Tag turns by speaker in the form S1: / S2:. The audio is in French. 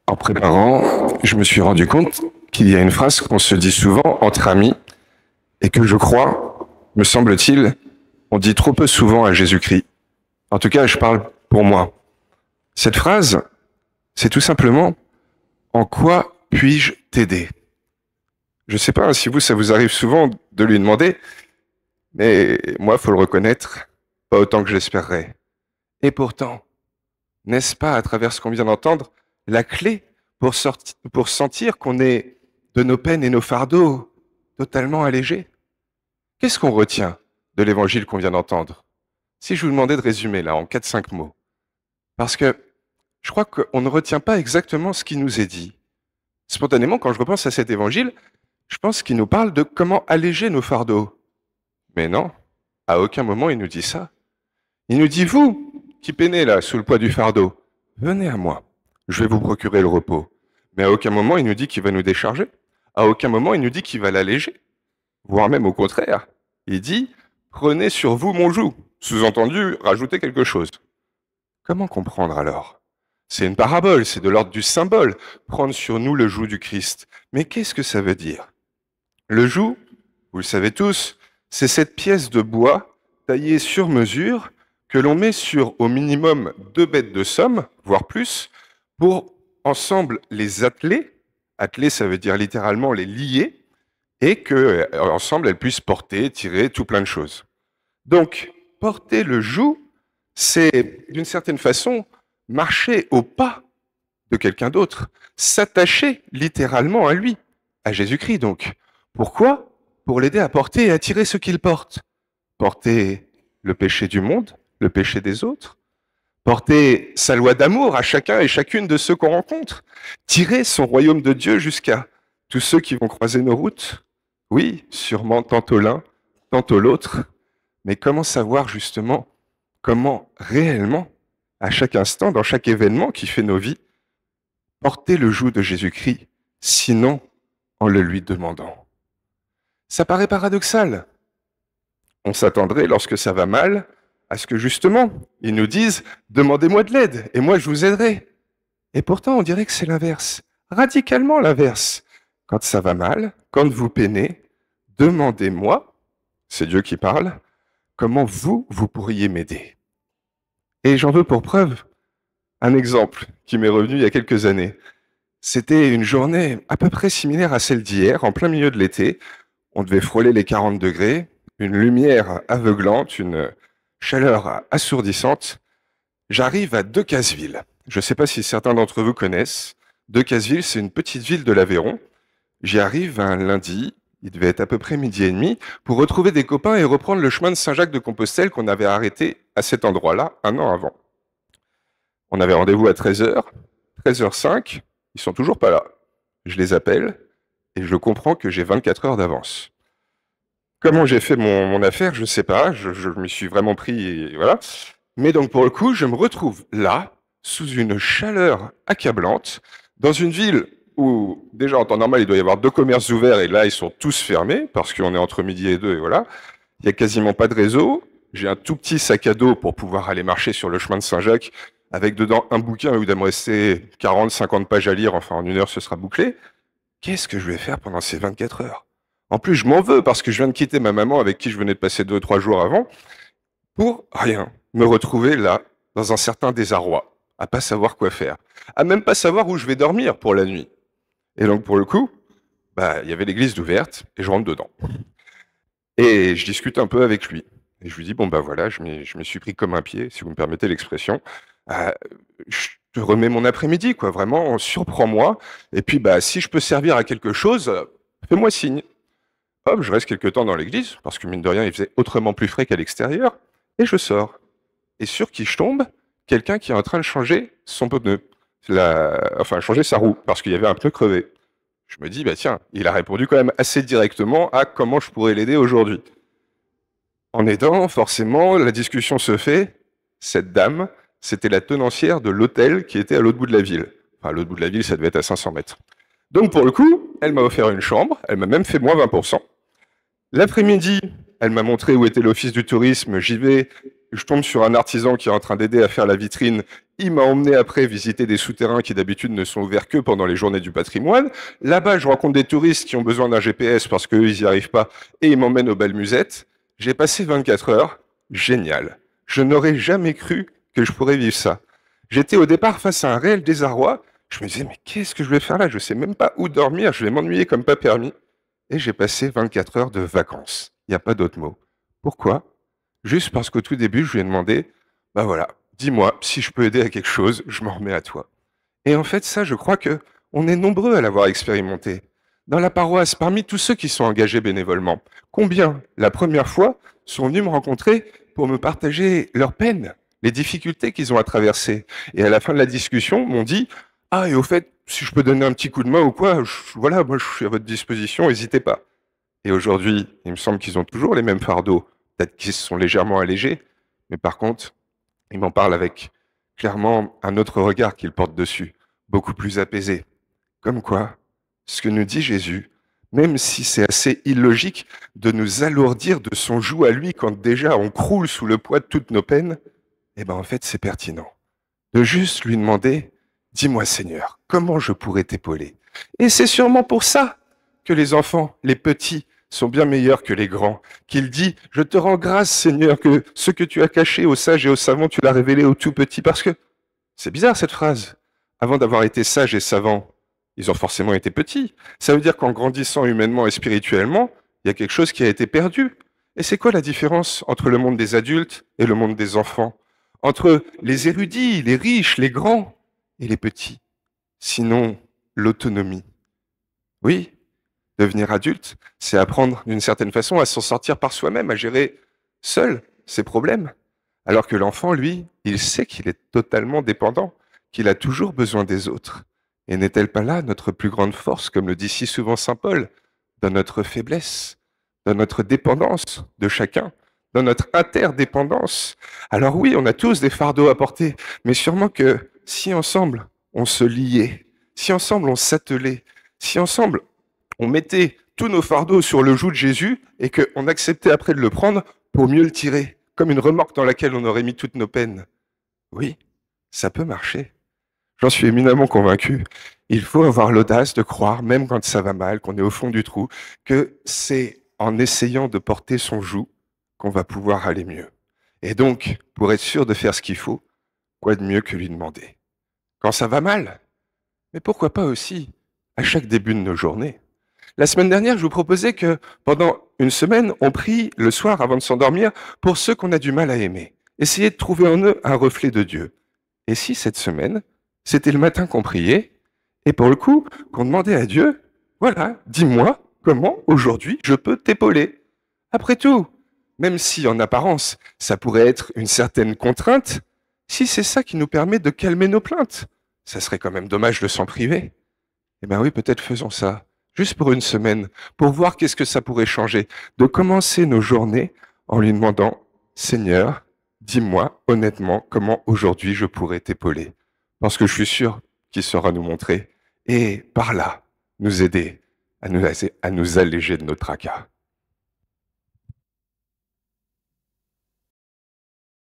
S1: En préparant, je me suis rendu compte qu'il y a une phrase qu'on se dit souvent entre amis et que je crois, me semble-t-il, on dit trop peu souvent à Jésus-Christ. En tout cas, je parle pour moi. Cette phrase, c'est tout simplement « En quoi puis-je t'aider ?» Je ne sais pas si vous, ça vous arrive souvent de lui demander, mais moi, faut le reconnaître, pas autant que j'espérerais. Et pourtant, n'est-ce pas, à travers ce qu'on vient d'entendre, la clé pour sentir qu'on est de nos peines et nos fardeaux totalement allégés? Qu'est-ce qu'on retient de l'évangile qu'on vient d'entendre? Si je vous demandais de résumer là en 4-5 mots. Parce que je crois qu'on ne retient pas exactement ce qui nous est dit. Spontanément, quand je repense à cet évangile, je pense qu'il nous parle de comment alléger nos fardeaux. Mais non, à aucun moment il nous dit ça. Il nous dit, vous, qui peinez là sous le poids du fardeau, venez à moi, je vais vous procurer le repos. Mais à aucun moment il nous dit qu'il va nous décharger. À aucun moment il nous dit qu'il va l'alléger. Voire même au contraire. Il dit, prenez sur vous mon joug. Sous-entendu, rajoutez quelque chose. Comment comprendre alors? C'est une parabole, c'est de l'ordre du symbole, prendre sur nous le joug du Christ. Mais qu'est-ce que ça veut dire? Le joug, vous le savez tous, c'est cette pièce de bois taillée sur mesure que l'on met sur au minimum 2 bêtes de somme, voire plus, pour ensemble les atteler. Atteler, ça veut dire littéralement les lier, et que ensemble elles puissent porter, tirer, tout plein de choses. Donc, porter le joug, c'est d'une certaine façon marcher au pas de quelqu'un d'autre, s'attacher littéralement à lui, à Jésus-Christ donc. Pourquoi? Pour l'aider à porter et à tirer ce qu'il porte. Porter le péché du monde, le péché des autres, porter sa loi d'amour à chacun et chacune de ceux qu'on rencontre, tirer son royaume de Dieu jusqu'à tous ceux qui vont croiser nos routes. Oui, sûrement tantôt l'un, tantôt l'autre, mais comment savoir justement, comment réellement, à chaque instant, dans chaque événement qui fait nos vies, porter le joug de Jésus-Christ, sinon en le lui demandant. Ça paraît paradoxal. On s'attendrait, lorsque ça va mal, à ce que justement, ils nous disent « Demandez-moi de l'aide, et moi je vous aiderai ». Et pourtant, on dirait que c'est l'inverse, radicalement l'inverse. Quand ça va mal, quand vous peinez, demandez-moi, c'est Dieu qui parle, comment vous pourriez m'aider. Et j'en veux pour preuve un exemple qui m'est revenu il y a quelques années. C'était une journée à peu près similaire à celle d'hier, en plein milieu de l'été. On devait frôler les 40 degrés, une lumière aveuglante, une chaleur assourdissante. J'arrive à Decazeville. Je ne sais pas si certains d'entre vous connaissent. Decazeville, c'est une petite ville de l'Aveyron. J'y arrive un lundi, il devait être à peu près 12h30, pour retrouver des copains et reprendre le chemin de Saint-Jacques-de-Compostelle qu'on avait arrêté à cet endroit-là un an avant. On avait rendez-vous à 13h, 13h05, ils sont toujours pas là. Je les appelle et je comprends que j'ai 24 heures d'avance. Comment j'ai fait mon affaire, je sais pas, je me suis vraiment pris, et voilà. Mais donc pour le coup, je me retrouve là, sous une chaleur accablante, dans une ville où déjà en temps normal il doit y avoir 2 commerces ouverts et là ils sont tous fermés parce qu'on est entre midi et 2 et voilà. Il y a quasiment pas de réseau. J'ai un tout petit sac à dos pour pouvoir aller marcher sur le chemin de Saint-Jacques avec dedans un bouquin où il doit me rester 40-50 pages à lire, enfin en 1 heure ce sera bouclé. Qu'est-ce que je vais faire pendant ces 24 heures? En plus, je m'en veux parce que je viens de quitter ma maman avec qui je venais de passer 2-3 jours avant pour rien, me retrouver là, dans un certain désarroi, à pas savoir quoi faire, à même pas savoir où je vais dormir pour la nuit. Et donc pour le coup, il y avait l'église d'ouverte et je rentre dedans. Et je discute un peu avec lui. Et je lui dis, bon voilà, je me suis pris comme un pied, si vous me permettez l'expression. Je te remets mon après-midi, quoi, vraiment, surprends-moi. Et puis, si je peux servir à quelque chose, fais-moi signe. Hop, je reste quelques temps dans l'église, parce que mine de rien, il faisait autrement plus frais qu'à l'extérieur, et je sors. Et sur qui je tombe? Quelqu'un qui est en train de changer son pneu. Changer sa roue, parce qu'il y avait un pneu crevé. Je me dis, tiens, il a répondu quand même assez directement à comment je pourrais l'aider aujourd'hui. En aidant, forcément, la discussion se fait. Cette dame, c'était la tenancière de l'hôtel qui était à l'autre bout de la ville. Enfin, à l'autre bout de la ville, ça devait être à 500 mètres. Donc, pour le coup, elle m'a offert une chambre, elle m'a même fait moins 20%. L'après-midi, elle m'a montré où était l'office du tourisme, j'y vais, je tombe sur un artisan qui est en train d'aider à faire la vitrine, Il m'a emmené après visiter des souterrains qui d'habitude ne sont ouverts que pendant les journées du patrimoine. Là-bas, je rencontre des touristes qui ont besoin d'un GPS parce qu'eux, ils n'y arrivent pas et ils m'emmènent aux belles musettes. J'ai passé 24 heures. Génial. Je n'aurais jamais cru que je pourrais vivre ça. J'étais au départ face à un réel désarroi. Je me disais, mais qu'est-ce que je vais faire là? Je ne sais même pas où dormir. Je vais m'ennuyer comme pas permis. Et j'ai passé 24 heures de vacances. Il n'y a pas d'autre mot. Pourquoi? Juste parce qu'au tout début, je lui ai demandé, bah voilà, dis-moi, si je peux aider à quelque chose, je m'en remets à toi. Et en fait, ça, je crois que on est nombreux à l'avoir expérimenté. Dans la paroisse, parmi tous ceux qui sont engagés bénévolement, combien, la première fois, sont venus me rencontrer pour me partager leurs peines, les difficultés qu'ils ont à traverser. Et à la fin de la discussion, m'ont dit, ah, et au fait, si je peux donner un petit coup de main ou quoi, voilà, moi, je suis à votre disposition, n'hésitez pas. Et aujourd'hui, il me semble qu'ils ont toujours les mêmes fardeaux, peut-être qu'ils se sont légèrement allégés, mais par contre, ils m'en parlent avec clairement un autre regard qu'ils portent dessus, beaucoup plus apaisé. Comme quoi, ce que nous dit Jésus, même si c'est assez illogique de nous alourdir de son joug à lui quand déjà on croule sous le poids de toutes nos peines, eh ben en fait c'est pertinent. De juste lui demander, dis-moi Seigneur, comment je pourrais t'épauler? Et c'est sûrement pour ça que les enfants, les petits, sont bien meilleurs que les grands, qu'il dit, je te rends grâce Seigneur que ce que tu as caché aux sages et aux savants, tu l'as révélé aux tout petits, parce que c'est bizarre cette phrase. Avant d'avoir été sages et savants, ils ont forcément été petits. Ça veut dire qu'en grandissant humainement et spirituellement, il y a quelque chose qui a été perdu. Et c'est quoi la différence entre le monde des adultes et le monde des enfants? Entre les érudits, les riches, les grands et les petits? Sinon, l'autonomie. Oui, devenir adulte, c'est apprendre d'une certaine façon à s'en sortir par soi-même, à gérer seul ses problèmes. Alors que l'enfant, lui, il sait qu'il est totalement dépendant, qu'il a toujours besoin des autres. Et n'est-elle pas là notre plus grande force, comme le dit si souvent Saint Paul, dans notre faiblesse, dans notre dépendance de chacun, dans notre interdépendance? Alors oui, on a tous des fardeaux à porter, mais sûrement que si ensemble on se liait, si ensemble on s'attelait, si ensemble on mettait tous nos fardeaux sur le joug de Jésus et qu'on acceptait après de le prendre pour mieux le tirer, comme une remorque dans laquelle on aurait mis toutes nos peines. Oui, ça peut marcher. J'en suis éminemment convaincu. Il faut avoir l'audace de croire, même quand ça va mal, qu'on est au fond du trou, que c'est en essayant de porter son joug qu'on va pouvoir aller mieux. Et donc, pour être sûr de faire ce qu'il faut, quoi de mieux que lui demander? Quand ça va mal, mais pourquoi pas aussi à chaque début de nos journées? La semaine dernière, je vous proposais que pendant une semaine, on prie le soir avant de s'endormir pour ceux qu'on a du mal à aimer. Essayez de trouver en eux un reflet de Dieu. Et si cette semaine, c'était le matin qu'on priait, et pour le coup, qu'on demandait à Dieu, voilà, dis-moi comment aujourd'hui je peux t'épauler. Après tout, même si en apparence, ça pourrait être une certaine contrainte, si c'est ça qui nous permet de calmer nos plaintes, ça serait quand même dommage de s'en priver. Eh bien oui, peut-être faisons ça, juste pour une semaine, pour voir qu'est-ce que ça pourrait changer, de commencer nos journées en lui demandant, Seigneur, dis-moi honnêtement comment aujourd'hui je pourrais t'épauler. Parce que je suis sûr qu'il saura nous montrer et par là nous aider à nous alléger de nos tracas.